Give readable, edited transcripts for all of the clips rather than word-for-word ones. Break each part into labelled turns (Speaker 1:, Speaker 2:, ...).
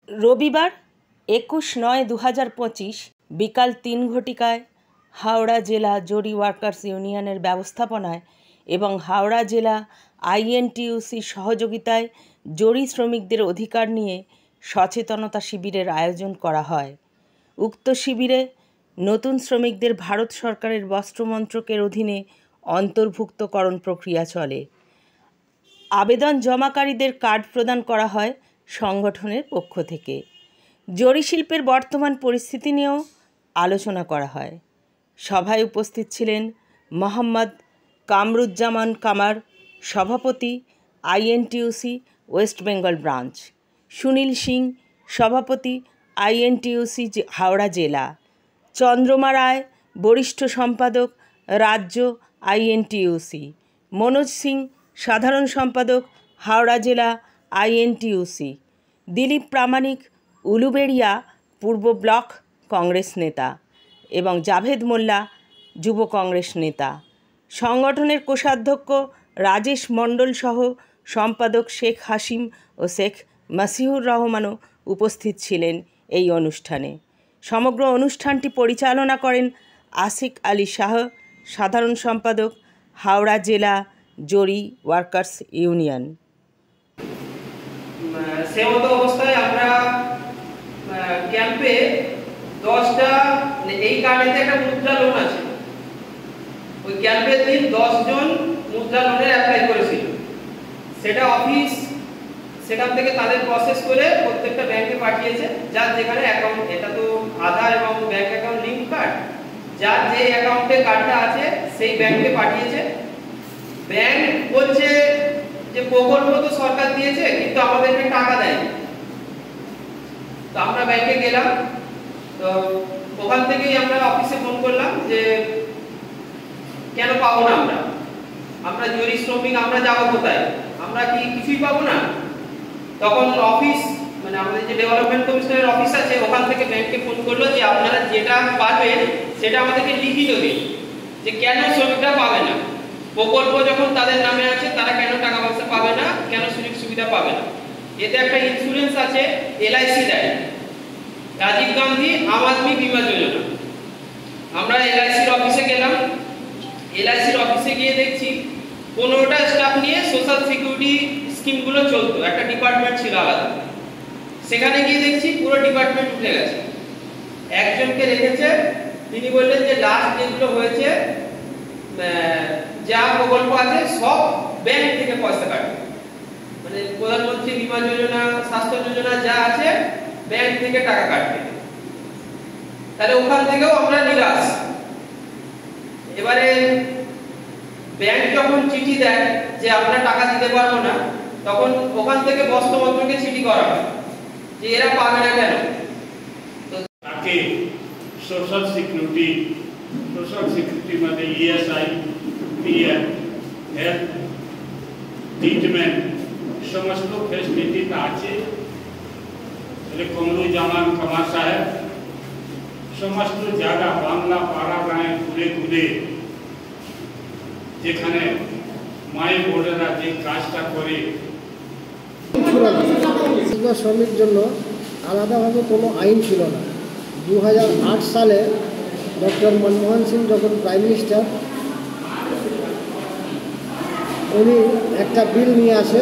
Speaker 1: রবিবার 21/9/2025 বিকাল 3 ঘটিকায় হাওড়া জেলা জরি ওয়ার্কার্স ইউনিয়নের ব্যবস্থাপনায় এবং হাওড়া জেলা আইএনটিইউসির সহযোগিতায় জরি শ্রমিকদের অধিকার নিয়ে সচেতনতা শিবিরের আয়োজন করা হয়। উক্ত শিবিরে নতুন শ্রমিকদের ভারত সরকারের বস্ত্র মন্ত্রকের অধীনে অন্তর্ভুক্তকরণ প্রক্রিয়া চলে। আবেদন জমাকারীদের কার্ড প্রদান করা হয় সংগঠনের পক্ষ থেকে। জরি শিল্পের বর্তমান পরিস্থিতি নিয়েও আলোচনা করা হয়। সভায় উপস্থিত ছিলেন মোহাম্মদ কামরুজ্জামান কামার, সভাপতি, INTUC West Bengal branch; Sunil Singh, সভাপতি, আইএনটিইউসি হাওড়া জেলা; চন্দ্রমা রায়, বরিষ্ঠ সম্পাদক, রাজ্য, আইএনটিইউসি; মনোজ সিং, সাধারণ সম্পাদক, হাওড়া জেলা, আইএনটিইউসি; দিলীপ প্রামাণিক, উলুবেড়িয়া পূর্ব ব্লক কংগ্রেস নেতা এবং জাভেদ মোল্লা, যুব কংগ্রেস নেতা। সংগঠনের কোষাধ্যক্ষ রাজেশ মণ্ডল সহ সম্পাদক শেখ হাসিম ও শেখ মাসিহুর রহমানও উপস্থিত ছিলেন এই অনুষ্ঠানে। সমগ্র অনুষ্ঠানটি পরিচালনা করেন আশিক আলী শাহ, সাধারণ সম্পাদক, হাওড়া জেলা জরি ওয়ার্কার্স ইউনিয়ন।
Speaker 2: সেমত অবস্থায় আমরা ক্যাম্পে 10টা এই কার্ডেতে একটা মুদ্রা লোন আছে, ওই ক্যাম্পের দিন 10 জন মুদ্রা লোনের অ্যাপ্লাই করেছিল। সেটা অফিস সেখান থেকে তাদের প্রসেস করে প্রত্যেকটা ব্যাংকে পাঠিয়েছে, যার যেখানে অ্যাকাউন্ট, এটা তো আধার এবং ব্যাংক অ্যাকাউন্ট লিংক কার্ড, যার যে অ্যাকাউন্টে কার্ডটা আছে সেই ব্যাংকে পাঠিয়েছে। ব্যাংক বলছে যে প্রকল্প তো সরকার দিয়েছে কিন্তু আমাদেরকে টাকা দেয়নি। তো আমরা ব্যাংকে গেলাম, তো ওখান থেকেই আমরা অফিসে ফোন করলাম যে কেন পাবো না আমরা জরি শ্রমিক, আমরা যাবো কোথায়, আমরা কি কিছুই পাবো না? তখন অফিস মানে আমাদের যে ডেভেলপমেন্ট কমিশনের অফিস আছে ওখান থেকে ব্যাংকে ফোন করলো যে আপনারা যেটা পাবেন সেটা আমাদেরকে লিখিত দিন, যে কেন শ্রমিকরা পাবে না, প্রকল্প যখন তাদের নামে আছে তারা কেন টাকা পয়সা পাবে না, কেন সুযোগ সুবিধা পাবে না। এতে একটা ইন্স্যুরেন্স আছে, এলআইসি দেয়, রাজীব গান্ধী আম আদমি বীমা যোজনা। আমরা এলআইসির অফিসে গেলাম, এলআইসির অফিসে গিয়ে দেখছি 15টা স্টাফ নিয়ে সোশ্যাল সিকিউরিটি স্কিমগুলো চলতো, একটা ডিপার্টমেন্ট ছিল আলাদা। সেখানে গিয়ে দেখছি পুরো ডিপার্টমেন্ট উঠে গেছে, একজনকে রেখেছে, তিনি বললেন যে লাস্ট যেগুলো হয়েছে যা প্রকল্প আছে সব ব্যাংক থেকে পয়সা কাটবে, মানে প্রধানমন্ত্রী বীমা যোজনা, স্বাস্থ্য যোজনা যা আছে ব্যাংক থেকে টাকা কাটবে। তাহলে ওখান থেকেও আমরা নিরাশ। এবারে ব্যাংক যখন চিঠি দেয় যে আমরা টাকা দিতে পারবো না, তখন ওখান থেকে বস্ত্র মন্ত্রকে চিঠি করা হয় যে এরা পাবে না কেন।
Speaker 3: তাকে সোশ্যাল সিকিউরিটি মানে ইএসআই, পিএফ, হেলথ, ট্রিটমেন্ট সমস্ত ফেসিলিটিটা আছে। কামরুজ্জামান কামার সাহেব সমস্ত জায়গা বাংলা পাড়া গাঁয়ে ঘুরে ঘুরে যেখানে মায়ের বোনেরা যে কাজটা করে,
Speaker 4: শ্রমিক জন্য আলাদাভাবে কোনো আইন ছিল না। 2008 সালে ডক্টর মনমোহন সিং যখন প্রাইম মিনিস্টার, উনি একটা বিল নিয়ে আসে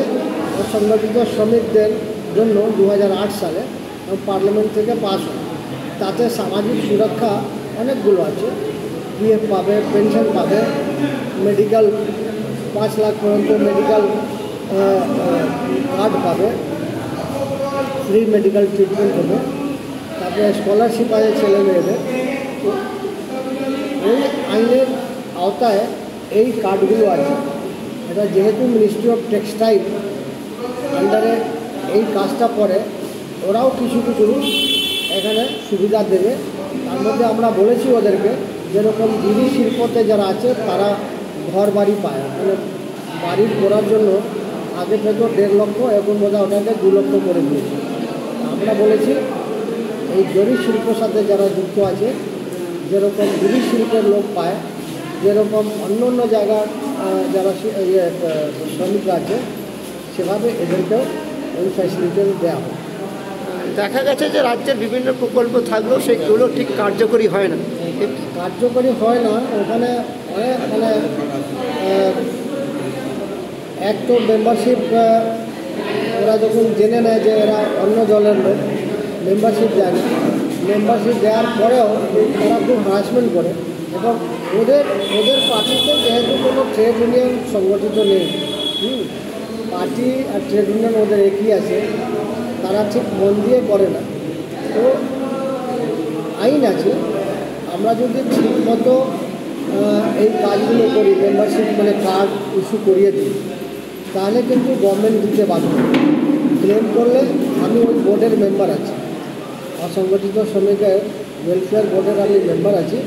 Speaker 4: অসংগঠিত শ্রমিকদের জন্য 2008 সালে, পার্লামেন্ট থেকে পাস হয়। তাতে সামাজিক সুরক্ষা অনেকগুলো আছে, পিএফ পাবে, পেনশন পাবে, মেডিকেল 5 লাখ পর্যন্ত মেডিকেল কার্ড পাবে, ফ্রি মেডিকেল ট্রিটমেন্ট হবে, তারপরে স্কলারশিপ আছে ছেলে মেয়েদের। তো এই আইনের আওতায় এই কার্ডগুলো আছে। এটা যেহেতু মিনিস্ট্রি অফ টেক্সটাইল আন্ডারে এই কাজটা পড়ে, ওরাও কিছু কিছু এখানে সুবিধা দেবে। তার মধ্যে আমরা বলেছি ওদেরকে, যেরকম বিড়ি শিল্পতে যারা আছে তারা ঘর বাড়ি পায়, মানে বাড়ি করার জন্য আগে থেকে 1.5 লক্ষ, এখন বোধহয় ওটাকে 2 লক্ষ করে দিয়েছে। আমরা বলেছি এই জরি শিল্পের সাথে যারা যুক্ত আছে, যেরকম বিড়ি শিল্পের লোক পায়, যেরকম অন্য অন্য জায়গার যারা শ্রমিকরা আছে সেভাবে এদেরকেও ওই ফ্যাসিলিটি দেওয়া হয়। দেখা গেছে যে রাজ্যের বিভিন্ন প্রকল্প থাকলেও সেগুলো ঠিক কার্যকরী হয় না। কার্যকরী হয় না ওখানে অনেক মানে এক তো মেম্বারশিপ ওরা যখন জেনে নেয় যে এরা অন্য দলের লোক, মেম্বারশিপ দেয় না। মেম্বারশিপ দেওয়ার পরেও তারা খুব হ্যারাসমেন্ট করে এবং ওদের পার্টিতে যেহেতু কোনো ট্রেড ইউনিয়ন সংগঠিত নেই, পার্টি আর ট্রেড ইউনিয়ন ওদের একই আছে, তারা ঠিক মন দিয়ে করে না। তো আইন আছে, আমরা যদি ঠিকমতো এই কাজগুলো করি, মেম্বারশিপ মানে কার্ড ইস্যু করিয়ে দিই, তাহলে কিন্তু গভর্নমেন্ট দিতে বাধ্য। ক্লেম করলে আমি ওই বোর্ডের মেম্বার আছি, অসংগঠিত শ্রমিকের ওয়েলফেয়ার বোর্ডের আমি মেম্বার আছি।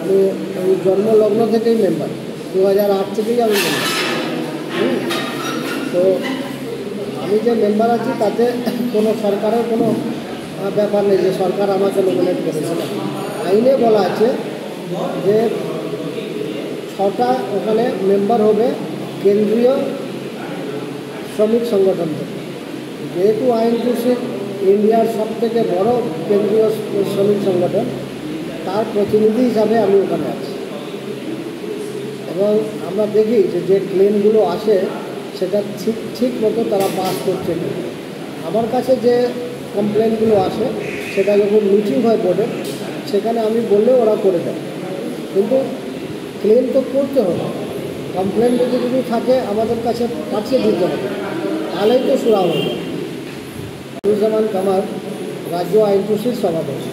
Speaker 4: আমি ওই জন্মলগ্ন থেকেই মেম্বার, 2008 থেকেই আমি মেম্বার। তো আমি যে মেম্বার আছি তাতে কোনো সরকারের কোনো ব্যাপার নেই যে সরকার আমাকে নমিনেট করেছিল। আইনে বলা আছে যে 6টা ওখানে মেম্বার হবে কেন্দ্রীয় শ্রমিক সংগঠন থেকে। যেহেতু আইএনটিইউসি ইন্ডিয়ার সবথেকে বড় কেন্দ্রীয় শ্রমিক সংগঠন, তার প্রতিনিধি হিসাবে আমি ওখানে আছি এবং আমরা দেখি যে ক্লেমগুলো আসে সেটা ঠিক মতো তারা পাস করছে না। আমার কাছে যে কমপ্লেনগুলো আসে সেটা যখন মিটিং হয় বোর্ডে, সেখানে আমি বললে ওরা করে দেয়, কিন্তু ক্লেম তো করতে হবে। কমপ্লেন যদি থাকে আমাদের কাছে পাঠিয়ে দিতে হবে, তাহলেই তো সুরা হবে। জামান কামার, রাজ্য আইনটিইউসির সভাপতি।